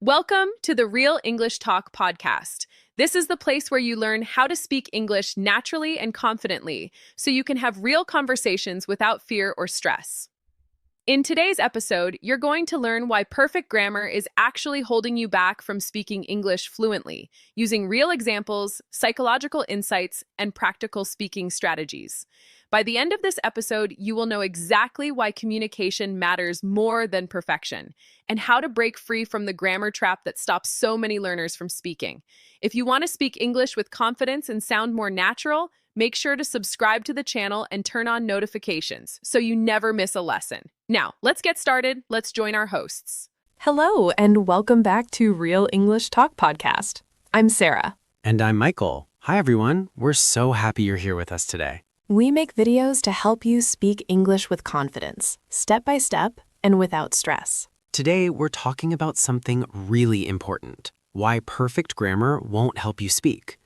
Welcome to the Real English Talk podcast. This is the place where you learn how to speak English naturally and confidently so you can have real conversations without fear or stress. In today's episode, you're going to learn why perfect grammar is actually holding you back from speaking English fluently, using real examples, psychological insights, and practical speaking strategies. By the end of this episode, you will know exactly why communication matters more than perfection and how to break free from the grammar trap that stops so many learners from speaking. If you want to speak English with confidence and sound more natural, make sure to subscribe to the channel and turn on notifications so you never miss a lesson. Now, let's get started. Let's join our hosts. Hello, and welcome back to Real English Talk podcast. I'm Sarah. And I'm Michael. Hi, everyone. We're so happy you're here with us today. We make videos to help you speak English with confidence, step by step, and without stress. Today, we're talking about something really important: why perfect grammar won't help you speak.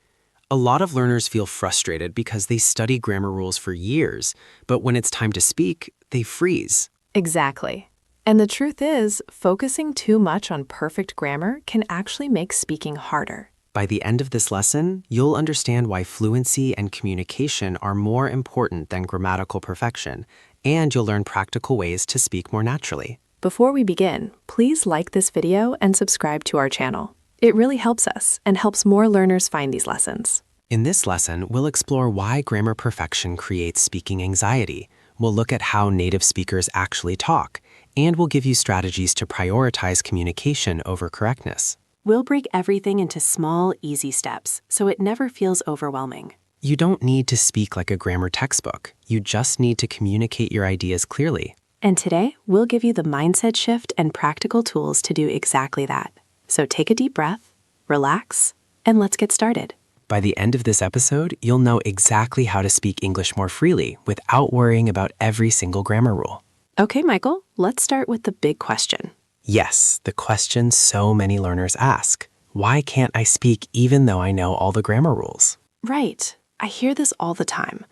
A lot of learners feel frustrated because they study grammar rules for years, but when it's time to speak, they freeze. Exactly. And the truth is, focusing too much on perfect grammar can actually make speaking harder. By the end of this lesson, you'll understand why fluency and communication are more important than grammatical perfection, and you'll learn practical ways to speak more naturally. Before we begin, please like this video and subscribe to our channel. It really helps us and helps more learners find these lessons. In this lesson, we'll explore why grammar perfection creates speaking anxiety. We'll look at how native speakers actually talk, and we'll give you strategies to prioritize communication over correctness. We'll break everything into small, easy steps so it never feels overwhelming. You don't need to speak like a grammar textbook. You just need to communicate your ideas clearly. And today, we'll give you the mindset shift and practical tools to do exactly that. So take a deep breath, relax, and let's get started. By the end of this episode, you'll know exactly how to speak English more freely without worrying about every single grammar rule. Okay, Michael, let's start with the big question. Yes, the question so many learners ask. Why can't I speak even though I know all the grammar rules? Right. I hear this all the time.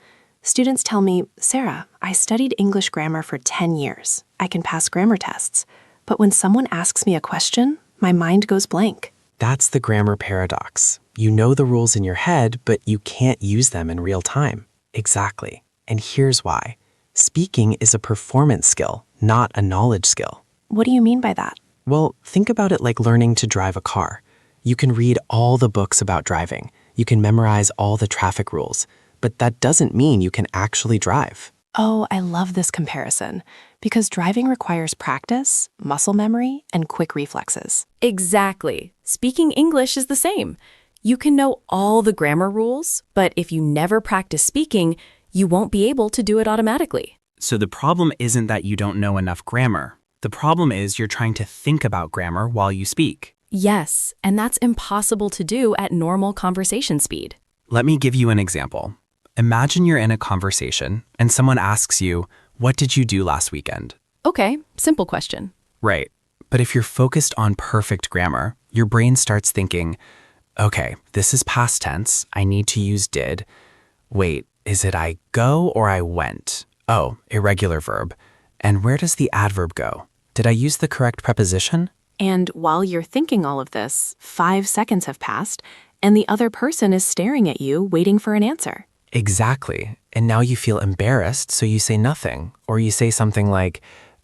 Students tell me, Sarah, I studied English grammar for 10 years. I can pass grammar tests. But when someone asks me a question, my mind goes blank. That's the grammar paradox. You know the rules in your head, but you can't use them in real time. Exactly. And here's why. Speaking is a performance skill, not a knowledge skill. What do you mean by that? Well, think about it like learning to drive a car. You can read all the books about driving. You can memorize all the traffic rules. But that doesn't mean you can actually drive. Oh, I love this comparison, because driving requires practice, muscle memory, and quick reflexes. Exactly. Speaking English is the same. You can know all the grammar rules, but if you never practice speaking, you won't be able to do it automatically. So the problem isn't that you don't know enough grammar. The problem is you're trying to think about grammar while you speak. Yes, and that's impossible to do at normal conversation speed. Let me give you an example. Imagine you're in a conversation and someone asks you, "What did you do last weekend?" Okay, simple question. Right. But if you're focused on perfect grammar, your brain starts thinking, okay, this is past tense. I need to use did. Wait, is it I go or I went? Oh, irregular verb. And where does the adverb go? Did I use the correct preposition? And while you're thinking all of this, 5 seconds have passed, and the other person is staring at you, waiting for an answer. Exactly. And now you feel embarrassed, so you say nothing. Or you say something like,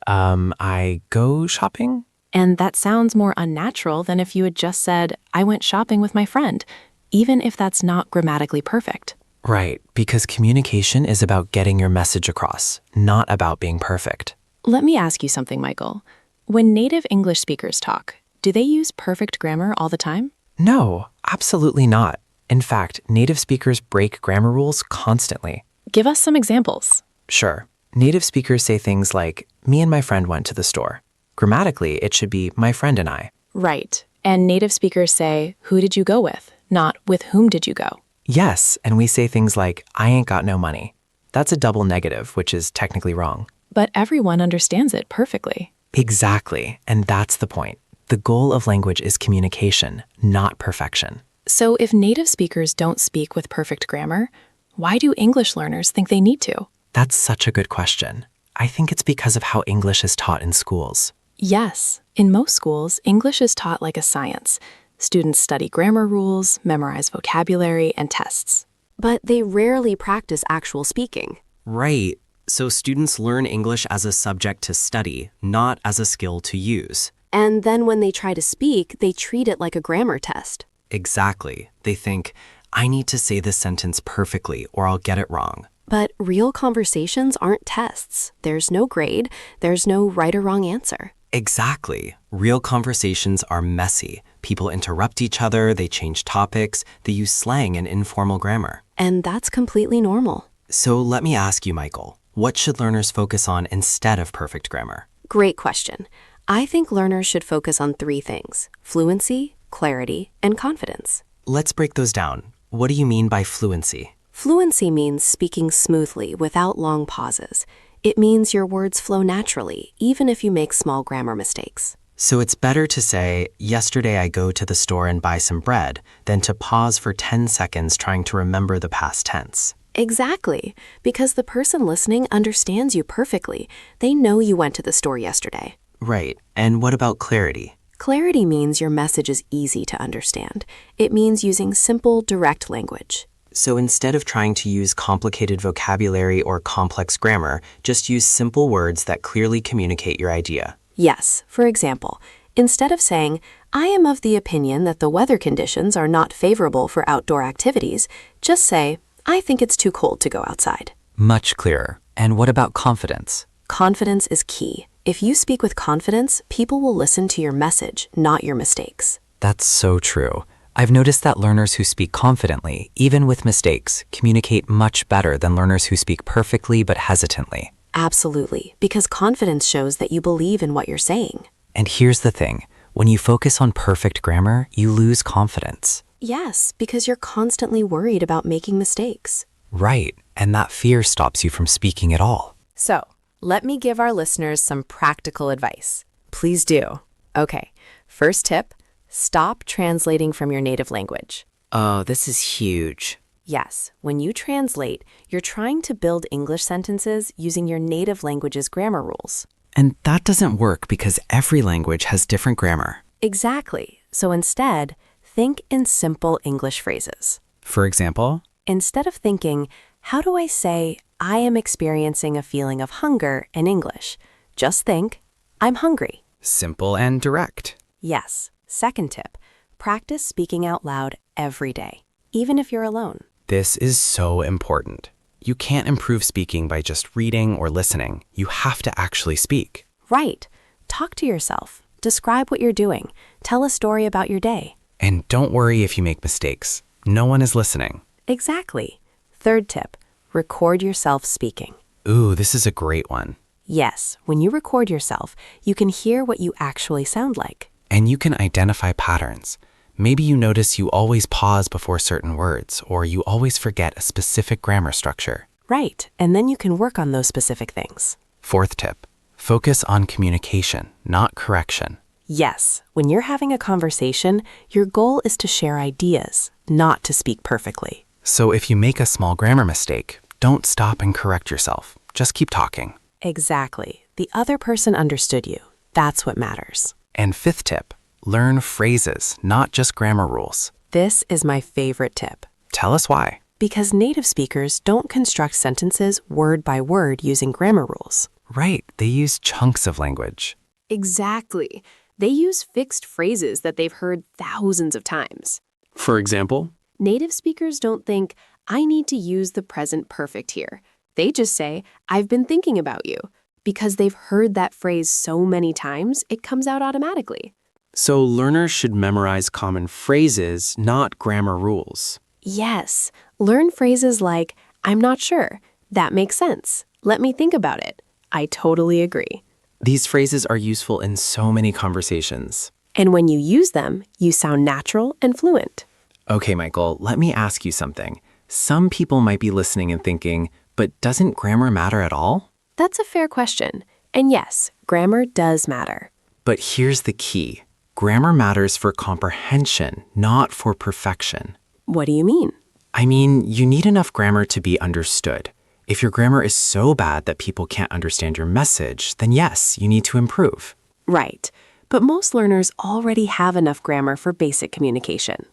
I go shopping? And that sounds more unnatural than if you had just said, I went shopping with my friend, even if that's not grammatically perfect. Right, because communication is about getting your message across, not about being perfect. Let me ask you something, Michael. When native English speakers talk, do they use perfect grammar all the time? No, absolutely not. In fact, native speakers break grammar rules constantly. Give us some examples. Sure. Native speakers say things like, me and my friend went to the store. Grammatically, it should be my friend and I. Right. And native speakers say, who did you go with? Not with whom did you go? Yes, and we say things like, I ain't got no money. That's a double negative, which is technically wrong. But everyone understands it perfectly. Exactly, and that's the point. The goal of language is communication, not perfection. So if native speakers don't speak with perfect grammar, why do English learners think they need to? That's such a good question. I think it's because of how English is taught in schools. Yes, in most schools, English is taught like a science. Students study grammar rules, memorize vocabulary, and tests. But they rarely practice actual speaking. Right. So students learn English as a subject to study, not as a skill to use. And then when they try to speak, they treat it like a grammar test. Exactly. They think, I need to say this sentence perfectly or I'll get it wrong. But real conversations aren't tests. There's no grade. There's no right or wrong answer. Exactly. Real conversations are messy. People interrupt each other, they change topics, they use slang and informal grammar. And that's completely normal. So let me ask you, Michael, what should learners focus on instead of perfect grammar? Great question. I think learners should focus on 3 things: fluency, clarity, and confidence. Let's break those down. What do you mean by fluency? Fluency means speaking smoothly without long pauses. It means your words flow naturally, even if you make small grammar mistakes. So it's better to say, yesterday I go to the store and buy some bread, than to pause for 10 seconds trying to remember the past tense. Exactly, because the person listening understands you perfectly. They know you went to the store yesterday. Right. And what about clarity? Clarity means your message is easy to understand. It means using simple, direct language. So instead of trying to use complicated vocabulary or complex grammar, just use simple words that clearly communicate your idea. Yes, for example, instead of saying, I am of the opinion that the weather conditions are not favorable for outdoor activities, just say, I think it's too cold to go outside. Much clearer. And what about confidence? Confidence is key. If you speak with confidence, people will listen to your message, not your mistakes. That's so true. I've noticed that learners who speak confidently, even with mistakes, communicate much better than learners who speak perfectly but hesitantly. Absolutely, because confidence shows that you believe in what you're saying. And here's the thing. When you focus on perfect grammar, you lose confidence. Yes, because you're constantly worried about making mistakes. Right, and that fear stops you from speaking at all. So, let me give our listeners some practical advice. Please do. Okay, first tip, stop translating from your native language. Oh, this is huge. Yes, when you translate, you're trying to build English sentences using your native language's grammar rules. And that doesn't work because every language has different grammar. Exactly. So instead, think in simple English phrases. For example, Instead of thinking, how do I say, I am experiencing a feeling of hunger in English? Just think, I'm hungry. simple and direct. Yes. Second tip, practice speaking out loud every day, even if you're alone. This is so important. You can't improve speaking by just reading or listening. You have to actually speak. Right. Talk to yourself. Describe what you're doing. Tell a story about your day. And don't worry if you make mistakes. No one is listening. Exactly. Third tip, record yourself speaking. Ooh, this is a great one. Yes, when you record yourself, you can hear what you actually sound like. And you can identify patterns. Maybe you notice you always pause before certain words, or you always forget a specific grammar structure. Right, and then you can work on those specific things. Fourth tip, focus on communication, not correction. Yes, when you're having a conversation, your goal is to share ideas, not to speak perfectly. So if you make a small grammar mistake, don't stop and correct yourself. Just keep talking. Exactly. The other person understood you. That's what matters. And fifth tip, learn phrases, not just grammar rules. This is my favorite tip. Tell us why. Because native speakers don't construct sentences word by word using grammar rules. Right, they use chunks of language. Exactly. They use fixed phrases that they've heard thousands of times. For example? Native speakers don't think, I need to use the present perfect here. They just say, I've been thinking about you. Because they've heard that phrase so many times, it comes out automatically. So learners should memorize common phrases, not grammar rules. Yes. Learn phrases like, I'm not sure. That makes sense. Let me think about it. I totally agree. These phrases are useful in so many conversations. And when you use them, you sound natural and fluent. Okay, Michael, let me ask you something. Some people might be listening and thinking, but doesn't grammar matter at all? That's a fair question. And yes, grammar does matter. But here's the key. Grammar matters for comprehension, not for perfection. What do you mean? I mean, you need enough grammar to be understood. If your grammar is so bad that people can't understand your message, then yes, you need to improve. Right. But most learners already have enough grammar for basic communication.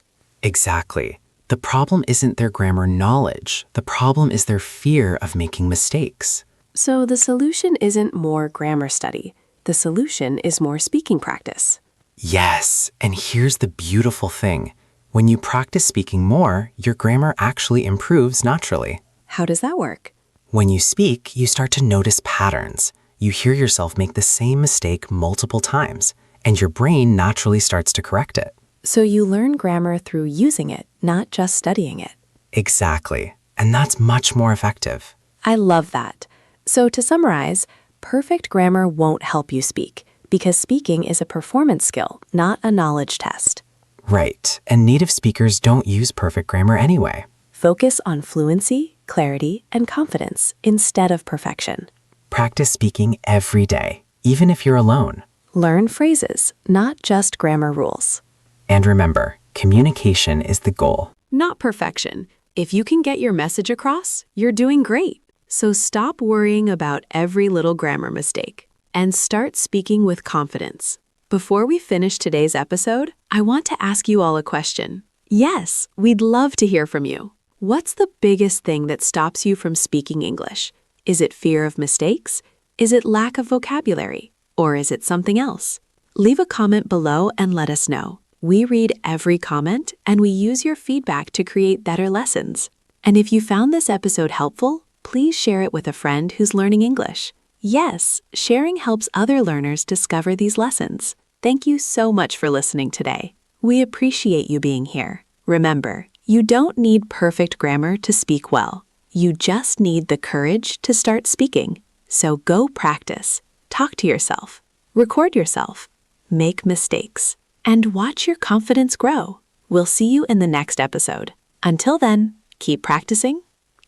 Exactly. The problem isn't their grammar knowledge. The problem is their fear of making mistakes. So the solution isn't more grammar study. The solution is more speaking practice. Yes, and here's the beautiful thing. When you practice speaking more, your grammar actually improves naturally. How does that work? When you speak, you start to notice patterns. You hear yourself make the same mistake multiple times, and your brain naturally starts to correct it. So you learn grammar through using it, not just studying it. Exactly, and that's much more effective. I love that. So to summarize, perfect grammar won't help you speak, because speaking is a performance skill, not a knowledge test. Right, and native speakers don't use perfect grammar anyway. Focus on fluency, clarity, and confidence instead of perfection. Practice speaking every day, even if you're alone. Learn phrases, not just grammar rules. And remember, communication is the goal. Not perfection. If you can get your message across, you're doing great. So stop worrying about every little grammar mistake and start speaking with confidence. Before we finish today's episode, I want to ask you all a question. Yes, we'd love to hear from you. What's the biggest thing that stops you from speaking English? Is it fear of mistakes? Is it lack of vocabulary? Or is it something else? Leave a comment below and let us know. We read every comment and we use your feedback to create better lessons. And if you found this episode helpful, please share it with a friend who's learning English. Yes, sharing helps other learners discover these lessons. Thank you so much for listening today. We appreciate you being here. Remember, you don't need perfect grammar to speak well. You just need the courage to start speaking. So go practice, talk to yourself, record yourself, make mistakes, and watch your confidence grow. We'll see you in the next episode. Until then, keep practicing,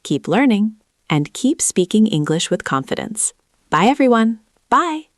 keep learning, and keep speaking English with confidence. Bye, everyone. Bye.